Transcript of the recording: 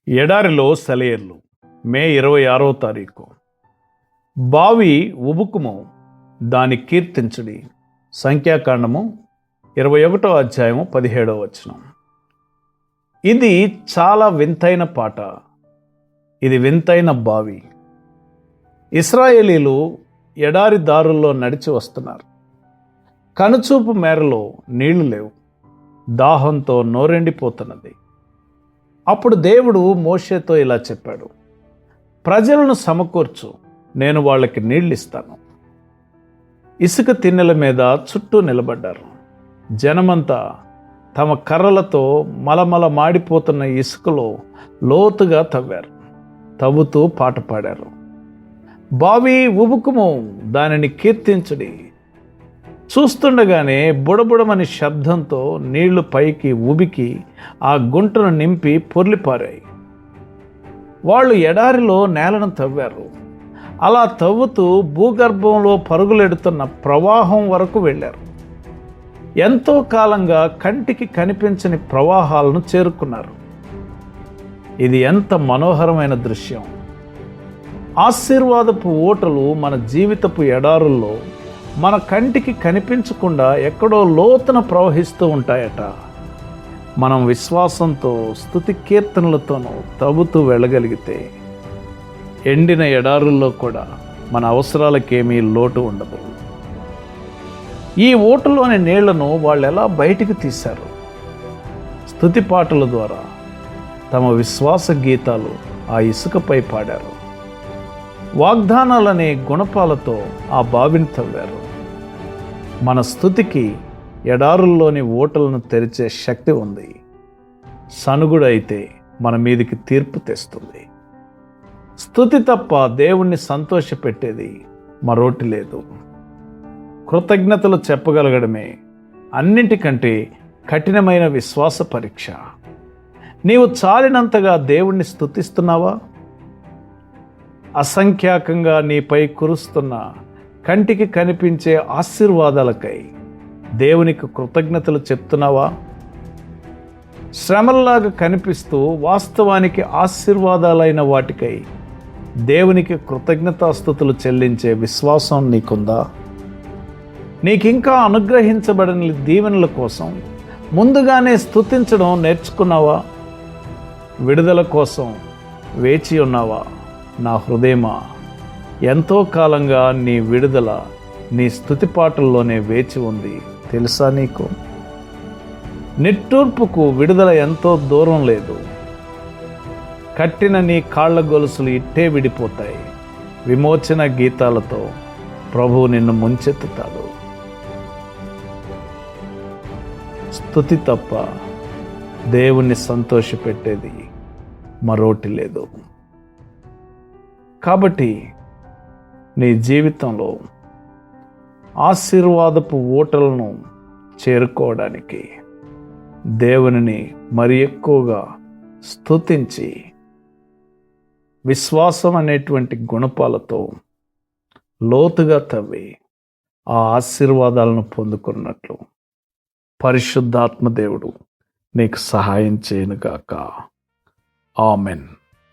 ఎడారిలో సెలయేర్లు మే 26వ తారీఖు. బావి ఉబుకుము దాని కీర్తించుడి. సంఖ్యాకాండము 21వ అధ్యాయము 17వ వచనం. ఇది చాలా వింతైన పాట. ఇది వింతైన బావి. ఇశ్రాయేలీలు ఎడారి దారుల్లో నడిచి వస్తున్నారు. కనుచూపు మేరలో నీళ్లు లేవు. దాహంతో నోరెండిపోతున్నది. అప్పుడు దేవుడు మోషేతో ఇలా చెప్పాడు, ప్రజలను సమకూర్చు, నేను వాళ్ళకి నీళ్ళు ఇస్తాను. ఇసుక తిన్నెల మీద చుట్టూ నిలబడ్డారు. జనమంతా తమ కర్రలతో మలమల మాడిపోతున్న ఇసుకలో లోతుగా తవ్వారు. తవ్వుతూ పాట పాడారు. బావి ఉబుకుము దానిని కీర్తించుడి. చూస్తుండగానే బుడబుడమని శబ్దంతో నీళ్లు పైకి ఉబికి ఆ గుంటను నింపి పొర్లిపారాయి. వాళ్ళు ఎడారిలో నేలను తవ్వారు. అలా తవ్వుతూ భూగర్భంలో పరుగులెడుతున్న ప్రవాహం వరకు వెళ్ళారు. ఎంతో కాలంగా కంటికి కనిపించని ప్రవాహాలను చేరుకున్నారు. ఇది ఎంత మనోహరమైన దృశ్యం! ఆశీర్వాదపు ఓటలు మన జీవితపు ఎడారుల్లో మన కంటికి కనిపించకుండా ఎక్కడో లోతున ప్రవహిస్తూ ఉంటాయట. మనం విశ్వాసంతో స్తుతి కీర్తనలతోనూ తవ్వుతూ వెళ్ళగలిగితే ఎండిన ఎడారుల్లో కూడా మన అవసరాలకేమీ లోటు ఉండదు. ఈ ఓటలోని నీళ్లను వాళ్ళు ఎలా బయటికి తీశారు? స్తుతి పాటల ద్వారా తమ విశ్వాస గీతాలు ఆ ఇసుకపై పాడారు. వాగ్దానాలనే గుణపాలతో ఆ బావిని తవ్వారు. మన స్తుతికి ఎడారుల్లోని ఓటలను తెరిచే శక్తి ఉంది. సనుగుడైతే మన మీదికి తీర్పు తెస్తుంది. స్తుతి తప్ప దేవుణ్ణి సంతోషపెట్టేది మరోటి లేదు. కృతజ్ఞతలు చెప్పగలగడమే అన్నింటికంటే కఠినమైన విశ్వాస పరీక్ష. నీవు చాలినంతగా దేవుణ్ణి స్తుతిస్తున్నావా? అసంఖ్యాకంగా నీపై కురుస్తున్న కంటికి కనిపించే ఆశీర్వాదాలకై దేవునికి కృతజ్ఞతలు చెప్తున్నావా? శ్రమల్లాగా కనిపిస్తూ వాస్తవానికి ఆశీర్వాదాలైన వాటికై దేవునికి కృతజ్ఞతాస్తుతులు చెల్లించే విశ్వాసం నీకుందా? నీకింకా అనుగ్రహించబడిన దీవెనల కోసం ముందుగానే స్తుతించడం నేర్చుకున్నావా? విడుదల కోసం వేచి ఉన్నావా? నా హృదయమా, ఎంతో కాలంగా నీ విడుదల నీ స్తుతి పాటల్లోనే వేచి ఉంది తెలుసా నీకు? నిట్టూర్పుకు విడుదల ఎంతో దూరం లేదు. కట్టిన నీ కాళ్ల గొలుసులు ఇట్టే విడిపోతాయి. విమోచన గీతాలతో ప్రభువు నిన్ను ముంచెత్తుతాడు. స్తుతి తప్ప దేవుణ్ణి సంతోషపెట్టేది మరోటి లేదు. కాబట్టి నీ జీవితంలో ఆశీర్వాదపు ఓటలను చేరుకోవడానికి దేవునిని మరి ఎక్కువగా స్తుతించి విశ్వాసం అనేటువంటి గుణపాలతో లోతుగా తవ్వి ఆ ఆశీర్వాదాలను పొందుకున్నట్లు పరిశుద్ధాత్మ దేవుడు నీకు సహాయం చేయనుగాక. ఆమెన్.